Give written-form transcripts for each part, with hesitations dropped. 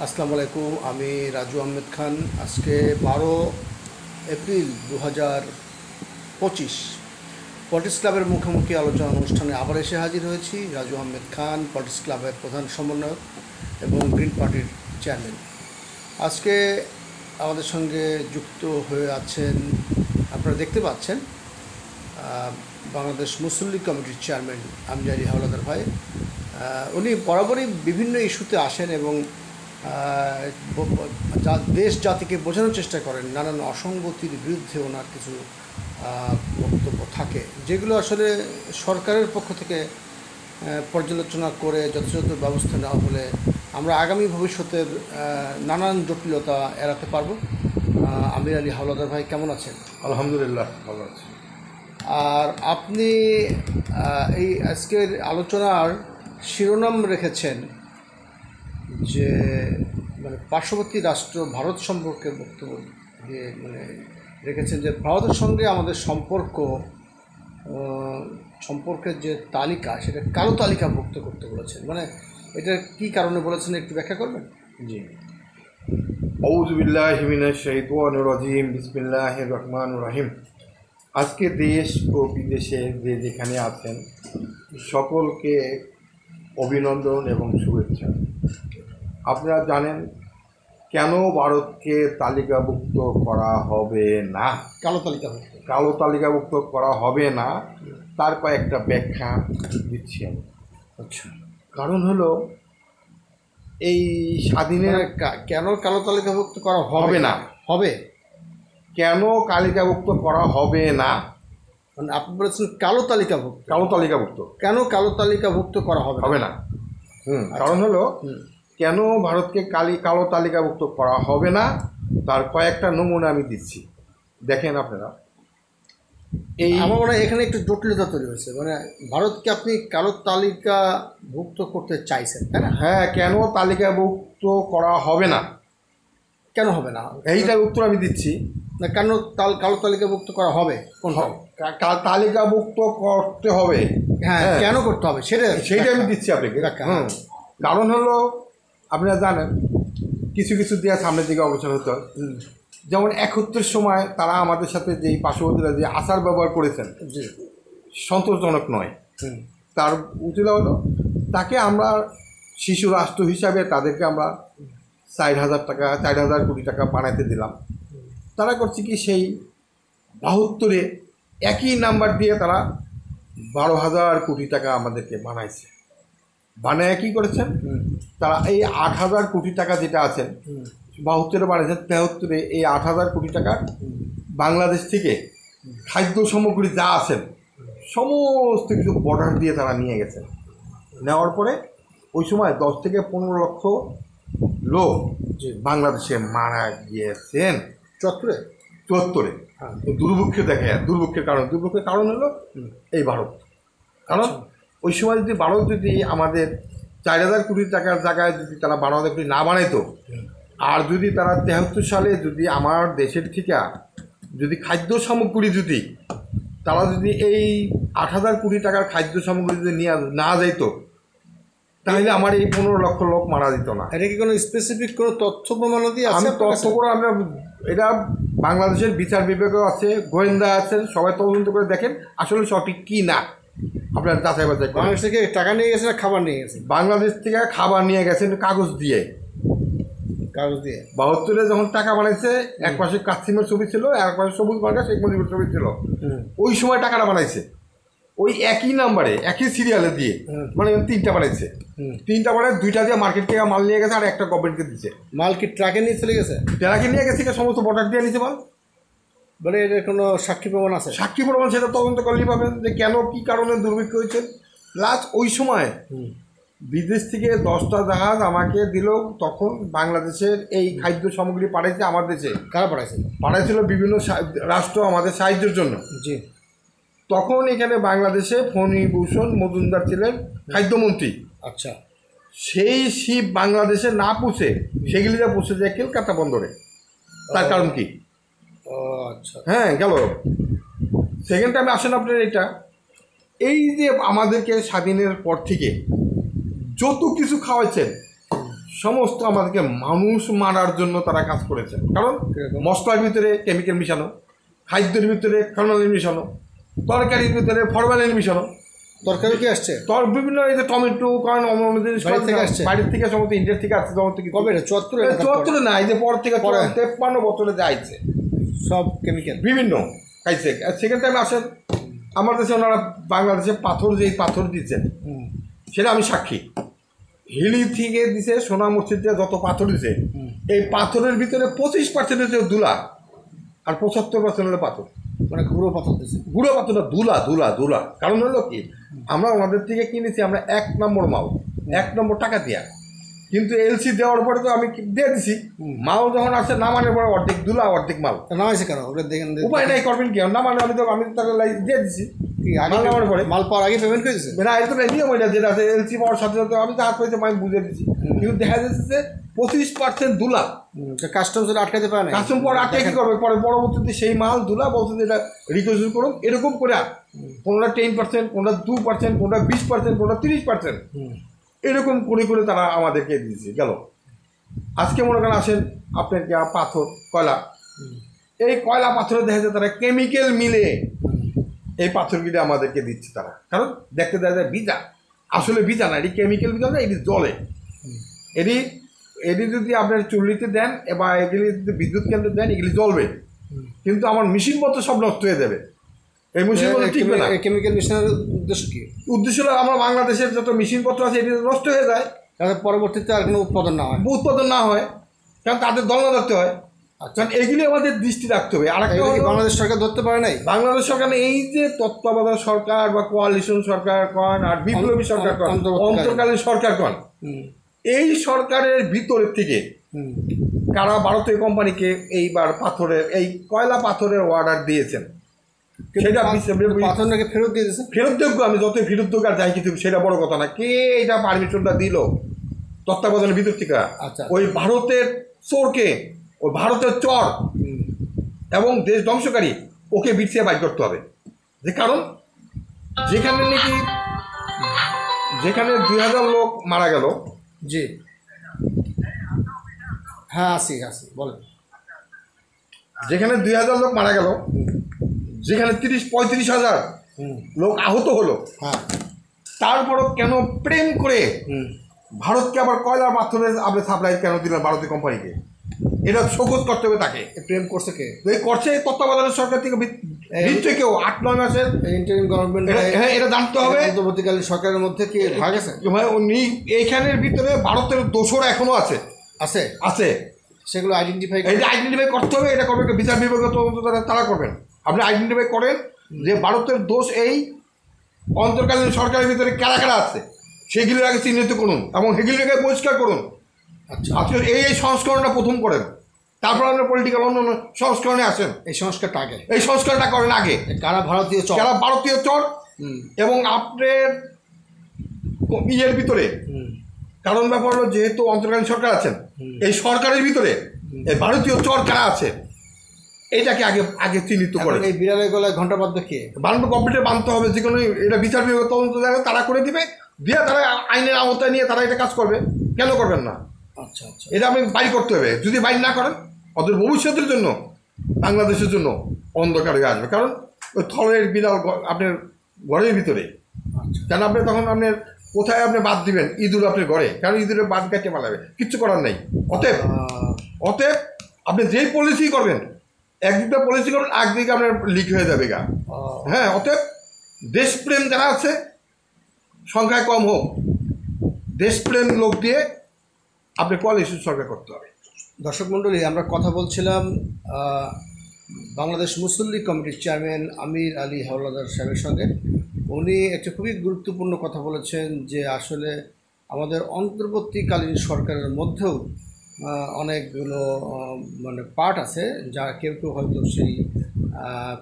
আসসালামু আলাইকুম। আমি রাজু আহমেদ খান। আজকে 12 এপ্রিল 2025 পলিটিক্স ক্লাবের মুখোমুখি আলোচনা অনুষ্ঠানে আবার এসে হাজির হয়েছি। রাজু আহমেদ খান, পলিটিক্স ক্লাবের প্রধান সমন্বয়ক এবং গ্রিন পার্টির চেয়ারম্যান। আজকে আমাদের সঙ্গে যুক্ত হয়ে আছেন, আপনারা দেখতে পাচ্ছেন, বাংলাদেশ মুসলিম লীগ কমিটির চেয়ারম্যান আমজাদ আলী হাওলাদার ভাই। উনি বরাবরই বিভিন্ন ইস্যুতে আসেন এবং দেশ জাতিকে বোঝানোর চেষ্টা করেন। নানান অসঙ্গতির বিরুদ্ধে ওনার কিছু বক্তব্য থাকে, যেগুলো আসলে সরকারের পক্ষ থেকে পর্যালোচনা করে যথাযথ ব্যবস্থা নেওয়া হলে আমরা আগামী ভবিষ্যতের নানান জটিলতা এড়াতে পারব। আমির আলী হাওলাদার ভাই, কেমন আছেন? আলহামদুলিল্লাহ, ভালো আছি। আর আপনি এই আজকের আলোচনার শিরোনাম রেখেছেন যে পার্শ্ববর্তী রাষ্ট্র ভারত সম্পর্কে বক্তব্য দিয়ে রেখেছেন যে ভারতের সঙ্গে আমাদের সম্পর্কের যে তালিকা, সেটা কালো তালিকাভুক্ত করতে বলেছেন। এটা কি কারণে বলেছেন, একটু ব্যাখ্যা করবেন? জি, আউযু বিল্লাহি মিনাশ শাইতানির রাজিম, বিসমিল্লাহির রহমানির রহিম। আজকে দেশ ও বিদেশে যে যেখানে আছেন সকলকে অভিনন্দন এবং শুভেচ্ছা। আপনারা জানেন কেন ভারতকে তালিকাভুক্ত করা হবে না, কালো তালিকাভুক্ত করা হবে না, তার কয়েকটা ব্যাখ্যা দিচ্ছি আমি। আচ্ছা, কারণ হলো এই স্বাধীনের কেন কালো তালিকাভুক্ত করা হবে না, কেন তালিকাভুক্ত করা হবে না, আপনি বলেছেন কালো তালিকাভুক্ত, কেন কালো তালিকাভুক্ত করা হবে না। কারণ হলো কেন ভারতকে কালো তালিকাভুক্ত করা হবে না, তার কয়েকটা নমুনা আমি দিচ্ছি, দেখেন আপনারা। আমার মনে হয় এখানে একটু জটিলতা তৈরি হয়েছে। ভারতকে আপনি কালো তালিকাভুক্ত করতে চাইছেন, তাই না? হ্যাঁ, কেন তালিকাভুক্ত করা হবে না, কেন হবে না, এইটার উত্তর আমি দিচ্ছি। না, কেন কালো তালিকাভুক্ত করা হবে, তালিকাভুক্ত করতে হবে, হ্যাঁ, কেন করতে হবে সেইটা আমি দিচ্ছি আপনাকে। কারণ হলো আপনারা জানেন কিছু কিছু দেওয়া সামনের দিকে অগ্রসর হতে হয়। যেমন 71 সময় তারা আমাদের সাথে যেই পার্শ্ববর্তীরা যে আচার ব্যবহার করেছেন, সন্তোষজনক নয়। তার উচিত হলো তাকে আমরা শিশু রাষ্ট্র হিসাবে তাদেরকে আমরা 4,000 কোটি টাকা বানাইতে দিলাম। তারা করছে কি, সেই 72-এ একই নাম্বার দিয়ে তারা 12,000 কোটি টাকা আমাদেরকে বানাইছে। বানায় কী করেছেন তারা, এই 8,000 কোটি টাকা যেটা আছেন 72-এ বানিয়েছেন, 73-এ এই 8,000 কোটি টাকা বাংলাদেশ থেকে খাদ্য সামগ্রী যা আছেন সমস্ত কিছু বর্ডার দিয়ে তারা নিয়ে গেছেন। নেওয়ার পরে ওই সময় 10 থেকে 15 লক্ষ লোক বাংলাদেশে মারা গিয়েছেন। 74-এ দুর্ভিক্ষের কারণ হলো এই ভারত। কারণ ওই সময় যদি ভারত যদি আমাদের 4,000 কোটি টাকার জায়গায় যদি তারা 12,000 কোটি না বানাইতো, আর যদি তারা 73 সালে যদি আমার দেশের থেকে যদি খাদ্য সামগ্রী যদি তারা যদি এই 8,000 কোটি টাকার খাদ্য সামগ্রী যদি নিয়ে না যাইতো, তাহলে আমার এই 15 লক্ষ লোক মারা যেত না। এটা কি কোনো স্পেসিফিক কোনো তথ্য প্রমাণাদি আছে? আমি তথ্য করে আমরা, এটা বাংলাদেশের বিচার বিভাগও আছে, গোয়েন্দা আছেন, সবাই তদন্ত করে দেখেন আসলে সঠিক কি না। আপনার যাচাই বাছাই করেন। বাংলাদেশ থেকে টাকা নিয়ে গেছে না খাবার নিয়ে গেছে? বাংলাদেশ থেকে খাবার নিয়ে গেছেন কাগজ দিয়ে। 72-এ যখন টাকা বানাইছে, এক পাশে কাসিমের ছবি ছিল, এক পাশে সবুজ মার্কা শেখ মুজিবের ছবি ছিল। ওই সময় টাকাটা বানাইছে ওই একই নাম্বারে, একই সিরিয়ালে দিয়ে, 3টা বানাইছে। 3টা বানায় 2টা দিয়ে মার্কেট থেকে মাল নিয়ে গেছে, আর একটা গভর্নমেন্টকে দিচ্ছে। মাল কি ট্রাকে নিয়ে চলে গেছে? ট্রাকে নিয়ে গেছে, সমস্ত বর্ডার দিয়ে নিচ্ছে মাল। এর কোনো সাক্ষী প্রমাণ আছে? সাক্ষী প্রমাণ সেটা তদন্ত করলেই পাবেন যে কেন কি কারণে দুর্ভিক্ষ হয়েছে। প্লাস ওই সময় বিদেশ থেকে 10টা জাহাজ আমাকে দিল, তখন বাংলাদেশের এই খাদ্য সামগ্রী পাঠাইছে আমার দেশে। কারা পাঠাইছিল বিভিন্ন রাষ্ট্র আমাদের সাহায্যের জন্য। জি, তখন এখানে বাংলাদেশে ফণীভূষণ মজুমদার ছিলেন খাদ্যমন্ত্রী। আচ্ছা, সেই শিপ বাংলাদেশে না পৌঁছে সেগুলিতে পৌঁছে যায় কলকাতা বন্দরে। তার কারণ কি? আচ্ছা, হ্যাঁ, গেল সেকেন্ড টাইমে আসেন আপনার। এই যে আমাদেরকে স্বাধীনের পর থেকে যত কিছু খাওয়াইছেন সমস্ত আমাদেরকে মানুষ মারার জন্য তারা কাজ করেছে। কারণ কিরকম? মশলার ভিতরে কেমিক্যাল মিশানো, খাদ্যের ভিতরে ফরমালিন মিশানো, তরকারির ভিতরে ফরমালিন মিশানো, তরকারি কি আসছে? বিভিন্ন এই যে টমেটো কারণ অন্য জিনিস বাইরে থেকে আসছে? বাইরের থেকে সমস্ত ইন্ডিয়া থেকে আসছে সমস্ত কিছু। কবে রে? 74 চুয়াত্তরে না, এই যে পর থেকে পরে? 53 বছরে যাইছে সব কেমিক্যাল। বিভিন্ন খাইছে। সেকেন্ড টাইম আসেন আমার দেশে ওনারা বাংলাদেশে পাথর যেই পাথর দিচ্ছেন সেটা আমি সাক্ষী। হিলি থেকে দিছে, সোনা মসজিদে যত পাথর দিছে এই পাথরের ভিতরে 25% হচ্ছে দুলা আর 75% হলো পাথর। মানে গুঁড়ো পাথর দিচ্ছে। গুঁড়ো পাথর না, দুলা দুলা দুলা। কারণ হলো কি, আমরা ওনাদের থেকে কিনেছি আমরা 1 নম্বর মাল, 1 নম্বর টাকা দিয়া, কিন্তু এলসি দেওয়ার পরে তো আমি দিয়ে দিছি, মাল যখন আসছে নামানোর পরে অর্ধেক দুলা অর্ধেক মাল। না হয়েছে কেন? ওটা দেখেন। উপায় নাই, করবেন কি? না মানে আমি তাকে দিয়ে দিছি কি আগে মাল নেওয়ার পরে। মাল পাওয়ার আগে পেমেন্ট করে দিচ্ছে? না, এটা তো নিয়ম, এটা যেটা আছে এলসি পাওয়ার সাথে সাথে আমি তো হাত পেয়েছি, আমি বুঝে দিচ্ছি, কিন্তু দেখা যাচ্ছে যে 25% দুলা। কাস্টমস আটকাতে পারে না। কাস্টম পর আটকে কি করবে? পরে পরবর্তীতে সেই মাল দুলা বলছে যে এটা রিকোয়েস্ট করুন, এরকম করে কোনটা 10%, কোনটা 2%, কোনটা 20%, কোনটা 30%, এরকম করে করে তারা আমাদেরকে দিয়েছে গেল। আজকে মনে করেন আসেন আপনার পাথর কয়লা, এই কয়লা পাথরে দেখা যায় তারা কেমিক্যাল মিলে এই পাথরগুলি আমাদেরকে দিচ্ছে তারা। কারণ দেখতে দেখা যায় ভিজা, আসলে ভিজা না, এটি কেমিক্যাল ভিজা না, এটি জলে। এটি এটি যদি আপনার চুল্লিতে দেন বা এগুলি যদি বিদ্যুৎ কেন্দ্রে দেন এগুলি জ্বলবে, কিন্তু আমার মেশিনপত্র সব নষ্ট হয়ে যাবে, এই মেশিনপত্র টিকবে না। কেমিক্যাল মিশনের উদ্দেশ্য কি? উদ্দেশ্য হলো আমার বাংলাদেশের যত মেশিনপত্র আছে এটি নষ্ট হয়ে যায়, যাতে পরবর্তীতে আর কোনো উৎপাদন না হয়। উৎপাদন না হয়, কারণ তাদের দলনা ধরতে হয়। কারণ এগুলি আমাদের দৃষ্টি রাখতে হবে। আর একটা বাংলাদেশ সরকার ধরতে পারে নাই। বাংলাদেশ সরকার এই যে তত্ত্বাবধান সরকার বা কোয়ালিশন সরকার কন আর বিপ্লবী সরকার কন, অন্তর্কালীন সরকার কন, এই সরকারের ভিতরের থেকে কারা ভারতীয় কোম্পানিকে এইবার পাথরের এই কয়লা পাথরের অর্ডার দিয়েছেন, সেটা পাথর নাকি ফেরত দিয়ে দিয়েছে। ফেরত যোগ্য, আমি যতই ফেরত যোগ্য আর যাই কিছু সেটা বড় কথা না, কে এটা পারমিশনটা দিল তত্ত্বাবধানের ভিতর থেকে? আচ্ছা, ওই ভারতের চোরকে, ওই ভারতের চর এবং দেশ ধ্বংসকারী ওকে বিছিয়ে বাইর করতে হবে। যে কারণ যেখানে নাকি যেখানে 2000 লোক মারা গেল। জি হ্যাঁ, আসি বলেন। যেখানে 2000 লোক মারা গেল, যেখানে 30-35 হাজার লোক আহত হলো, হ্যাঁ, তারপরও কেন প্রেম করে ভারতকে আবার কয়লা পাথরের আপনি সাপ্লাই কেন দিলেন ভারতীয় কোম্পানিকে? এটা শোকজ করতে হবে তাকে। প্রেম করছে কে? এই করছে তত্ত্বাবধানের সরকার থেকে দিচ্ছে কেউ 8-9 মাসের ইন্টারিম গভর্নমেন্ট। হ্যাঁ, এটা জানতে হবে। অন্তর্বর্তীকালীন সরকারের মধ্যে কি ভাগ আছে? উনি এইখানের ভিতরে ভারতের দোসর এখনো আছে আছে আছে সেগুলো আইডেন্টিফাই এটা আইডেন্টিফাই করতে হবে। এটা করবে বিচার বিভাগীয় তদন্ত তারা করবেন। আপনি আইডেন্টিফাই করেন যে ভারতের দোষ এই অন্তর্কালীন সরকারের ভিতরে কারা কারা আছে, সেগুলির আগে চিহ্নিত করুন এবং সেগুলির আগে পরিষ্কার করুন। আচ্ছা, আজকে এই সংস্করণটা প্রথম করেন, তারপর আপনার পলিটিক্যাল অন্য সংস্করণে আসেন। এই সংস্কারটা আগে, এই সংস্করণটা করেন আগে। কারা ভারতীয় চর, যারা ভারতীয় চর এবং আপনার ইয়ের ভিতরে, কারণ ব্যাপার হলো যেহেতু অন্তর্কালীন সরকার আছেন, এই সরকারের ভিতরে এই ভারতীয় চর কারা আছে এটাকে আগে আগে চিহ্নিত করে। এই বিড়ালের গলায় ঘন্টা বাঁধবে কে? বানানো কমপ্লিটে বানতে হবে। যে কোনো এটা বিচার বিভাগ তদন্ত যারা তারা করে দিবে, দিয়ে তারা আইনের আওতায় নিয়ে তারা এটা কাজ করবে। কেন করবেন না? আচ্ছা আচ্ছা, এটা আপনি বাইর করতে হবে। যদি বাইর না করেন ওদের ভবিষ্যতের জন্য, বাংলাদেশের জন্য অন্ধকার হয়ে আসবে। কারণ ওই থলের বিড়াল আপনার ঘরের ভিতরে, কেন আপনি তখন আপনার কোথায় আপনি বাদ দিবেন? ইঁদুর আপনার ঘরে, কারণ ইঁদুরে বাদ কাটিয়ে পালাবে, কিচ্ছু করার নেই। অতএব আপনি যেই পলিসি করবেন, একদিকে পলিসি করবেন, একদিকে আপনার লিক হয়ে যাবে গা। হ্যাঁ, অতএব দেশপ্রেম যারা আছে সংখ্যায় কম হোক, দেশপ্রেম লোক দিয়ে আপনি কোয়ালিশন সরকার করতে হবে। দর্শক মণ্ডলী, আমরা কথা বলছিলাম বাংলাদেশ মুসলিম লীগ কমিটির চেয়ারম্যান আমির আলী হাওলাদার সাহেবের সঙ্গে। উনি একটা খুবই গুরুত্বপূর্ণ কথা বলেছেন যে আসলে আমাদের অন্তর্বর্তীকালীন সরকারের মধ্যেও অনেকগুলো মানে পার্ট আছে, যা কেউ কেউ হয়তো সেই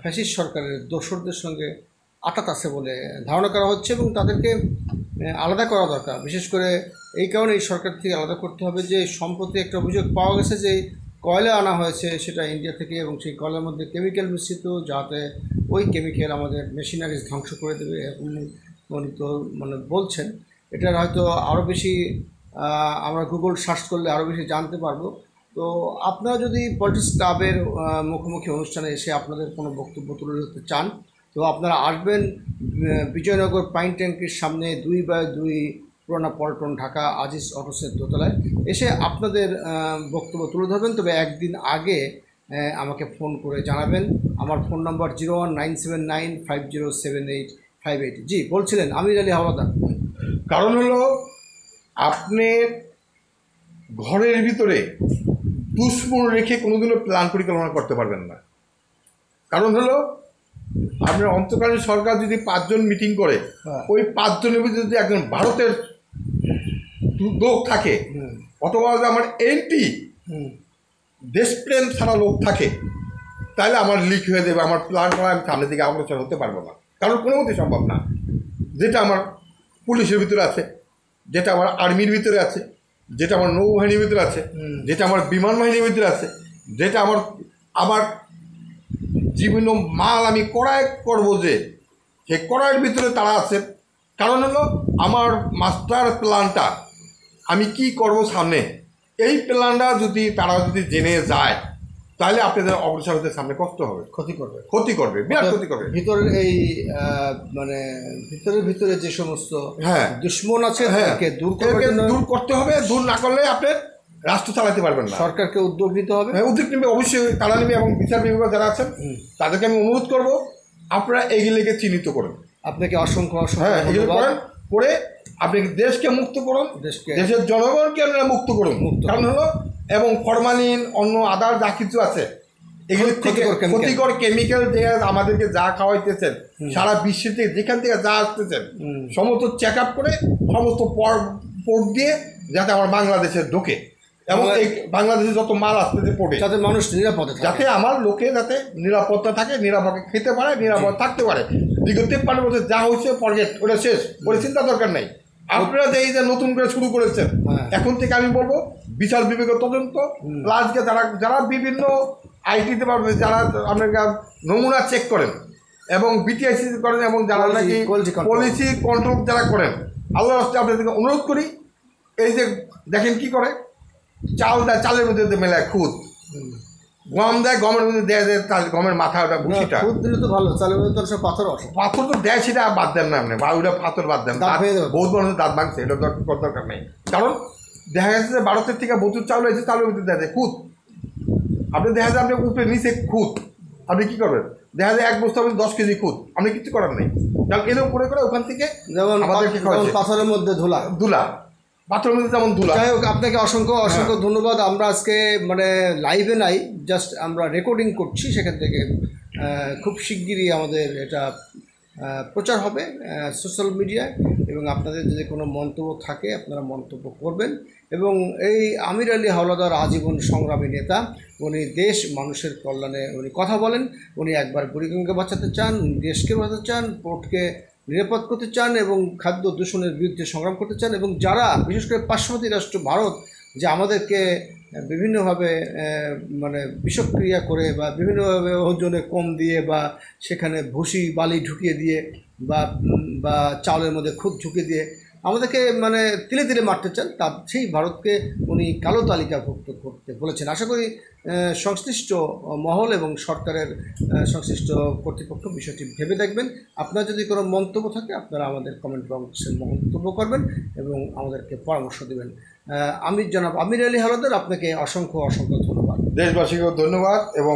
ফ্যাসিস্ট সরকারের দোসরদের সঙ্গে আটাত আছে বলে ধারণা করা হচ্ছে এবং তাদেরকে আলাদা করা দরকার। বিশেষ করে এই কারণে এই সরকার থেকে আলাদা করতে হবে যে সম্প্রতি একটা অভিযোগ পাওয়া গেছে যে কয়লা আনা হয়েছে সেটা ইন্ডিয়া থেকে এবং সেই কয়লার মধ্যে কেমিক্যাল মিশ্রিত, যাতে ওই কেমিক্যাল আমাদের মেশিনারিজ ধ্বংস করে দেবে। উনি তো মানে বলছেন এটার হয়তো আরও বেশি আমরা গুগল সার্চ করলে আরও বেশি জানতে পারবো। তো আপনারা যদি পলিটিক্স ক্লাবের মুখোমুখি অনুষ্ঠানে এসে আপনাদের কোনো বক্তব্য তুলে ধরতে চান, তো আপনারা আসবেন বিজয়নগর পাইন ট্যাঙ্কির সামনে 2/2 পুরানা পল্টন, ঢাকা, আজিজ অটোসের দোতলায় এসে আপনাদের বক্তব্য তুলে ধরবেন। তবে একদিন আগে আমাকে ফোন করে জানাবেন। আমার ফোন নম্বর 01979507858। জি, বলছিলেন আমির আলী হাওলাদার। কারণ হলো আপনি ঘরের ভিতরে দুশ্মন রেখে কোনোদিনও প্ল্যান পরিকল্পনা করতে পারবেন না। কারণ হলো আপনার অন্তর্কালীন সরকার যদি 5 জন মিটিং করে, ওই 5 জনের ভিতরে যদি একজন ভারতের লোক থাকে অথবা আমার এন্টি দেশপ্রেম ছাড়া লোক থাকে, তাহলে আমার লিক হয়ে যাবে, আমার প্ল্যান করা আমি সামনের দিকে অগ্রসর হতে পারবো না। কারণ কোনো মতেই সম্ভব না। যেটা আমার পুলিশের ভিতরে আছে, যেটা আমার আর্মির ভিতরে আছে, যেটা আমার নৌবাহিনীর ভিতরে আছে, যেটা আমার বিমান বাহিনীর ভিতরে আছে, যেটা আমার বিভিন্ন মাল আমি ক্রয় করবো, যে সেই ক্রয়ের ভিতরে তারা আছে। কারণ হলো আমার মাস্টার প্ল্যানটা আমি কি করব সামনে, এই প্ল্যানটা যদি তারা যদি জেনে যায়, তাহলে আপনাদের অগ্রসর হতে সামনে কষ্ট হবে, ক্ষতি করবে, বিরাট ক্ষতি করবে। ভিতরের এই মানে ভিতরে যে সমস্ত দুশ্মন আছে তাদেরকে দূর করতে হবে। দূর না করলে আপনি রাষ্ট্র চালাতে পারবেন না। সরকারকে উদ্যোগ নিতে হবে। উদ্যোগ নেবে, অবশ্যই তারা নেবে। এবং বিচার বিভাগ যারা আছেন তাদেরকে আমি অনুরোধ করব, আপনারা এগুলিকে চিহ্নিত করুন। আপনাকে অসংখ্য এগুলো করে আপনি দেশকে মুক্ত করুন, দেশের জনগণকে আপনারা মুক্ত করুন। কারণ হলো এবং ফরমালিন অন্য আদার যা কিছু আছে, এগুলি থেকে ক্ষতিকর কেমিক্যাল যে আমাদেরকে যা খাওয়াইতেছেন, সারা বিশ্বের থেকে যেখান থেকে যা আসতেছেন সমস্ত চেক আপ করে সমস্ত পোর্ট দিয়ে যাতে আমার বাংলাদেশে ঢোকে, এবং এই বাংলাদেশে যত মাল আসতেছে পোর্টে, যাতে মানুষ নিরাপদে, যাতে আমার লোকে যাতে নিরাপত্তা থাকে, নিরাপদে খেতে পারে, নিরাপদ থাকতে পারে। বিগত 53 বছর যা হয়েছে ফরগেট, ওটা শেষ, ওটা চিন্তা দরকার নেই। আপনারা যে এই যে নতুন করে শুরু করেছেন, এখন থেকে আমি বলবো বিচার বিভাগের তদন্ত, প্লাসকে যারা বিভিন্ন আইটিতে পারবে, যারা আপনার নমুনা চেক করেন এবং বিটিআইসি করেন, এবং যারা নাকি পলিসি কন্ট্রোল যারা করেন, আল্লাহর রাস্তায় আপনাদেরকে অনুরোধ করি, এই যে দেখেন কি করে চাল দেয়, চালের মধ্যে মেলায় খুদ, গম দেয়, গমের মধ্যে দেয় গমের মাথা, ওটা ভুসিটা খুদ দিলে তো ভালো, চালের মধ্যে তো পাথর তো দেয়, সেটা বাদ দেন না আপনি, বা ওইটা পাথর বাদ দেন, বহুত মানুষের দাঁত ভাঙছে, এটা দরকার নেই। কারণ দেখা গেছে যে ভারতের থেকে প্রচুর চাউল হয়েছে, চাউলের মধ্যে দেয় খুদ। আপনি দেখা যায় আপনি উপরে নিচে খুদ, আপনি কী করবেন? দেখা যায় 1 বস্তা 10 কেজি খুদ, আপনি কিছু করার নেই। কারণ এরকম করে ওখান থেকে যেমন পাথরের মধ্যে ধুলা পাথরের মধ্যে যেমন ধুলা। যাই হোক, আপনাকে অসংখ্য ধন্যবাদ। আমরা আজকে মানে লাইভে নাই, জাস্ট আমরা রেকর্ডিং করছি, সেখান থেকে খুব শিগগিরই আমাদের এটা প্রচার হবে সোশ্যাল মিডিয়ায়, এবং আপনাদের যদি কোনো মন্তব্য থাকে আপনারা মন্তব্য করবেন। এবং এই আমির আলী হাওলাদার আজীবন সংগ্রামী নেতা, উনি দেশ মানুষের কল্যাণে উনি কথা বলেন। উনি একবার বুড়িগঙ্গাকে বাঁচাতে চান, দেশকে বাঁচাতে চান, পোর্টকে নিরাপদ করতে চান, এবং খাদ্য দূষণের বিরুদ্ধে সংগ্রাম করতে চান। এবং যারা বিশেষ করে পার্শ্ববর্তী রাষ্ট্র ভারত, যে আমাদেরকে বিভিন্নভাবে মানে বিষক্রিয়া করে বা বিভিন্নভাবে ওজনে কম দিয়ে বা সেখানে ভুসি বালি ঢুকিয়ে দিয়ে বা চাউলের মধ্যে খুদ ঢুকিয়ে দিয়ে আমাদেরকে মানে তিলে তিলে মারতে চান, তা সেই ভারতকে উনি কালো তালিকাভুক্ত করতে বলেছেন। আশা করি সংশ্লিষ্ট মহল এবং সরকারের সংশ্লিষ্ট কর্তৃপক্ষ বিষয়টি ভেবে দেখবেন। আপনার যদি কোনো মন্তব্য থাকে আপনারা আমাদের কমেন্ট বক্সে মন্তব্য করবেন এবং আমাদেরকে পরামর্শ দেবেন। জনাব আমির আলী হাওলাদার, আপনাকে অসংখ্য ধন্যবাদ। দেশবাসীকেও ধন্যবাদ এবং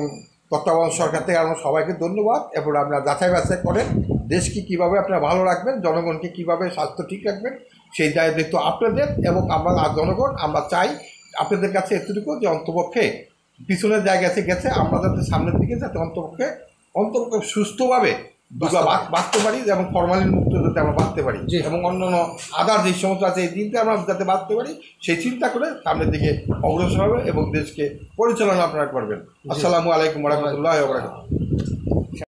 তত্ত্বাবধায়ক সরকার থেকে আমরা সবাইকে ধন্যবাদ। এবং আপনারা যাচাই বাছাই করেন দেশকে কীভাবে আপনারা ভালো রাখবেন, জনগণকে কীভাবে স্বাস্থ্য ঠিক রাখবেন, সেই দায়িত্ব আপনাদের। এবং আমরা জনগণ আমরা চাই আপনাদের কাছে এতটুকু, যে অন্তপক্ষে পিছনের জায়গায় গেছে, আমরা যাতে সামনের দিকে যাতে অন্তপক্ষে সুস্থভাবে বাঁচতে পারি, যেমন ফরমালিন মুক্ত যাতে আমরা বাঁচতে পারি, এবং অন্যান্য আদার যে সমস্ত আছে এই দিনটা আমরা যাতে বাঁচতে পারি, সেই চিন্তা করে সামনের দিকে অগ্রসর হবে এবং দেশকে পরিচালনা আপনারা করবেন। আসসালামু আলাইকুম ওয়া রাহমাতুল্লাহি ওয়া বারাকাতুহু।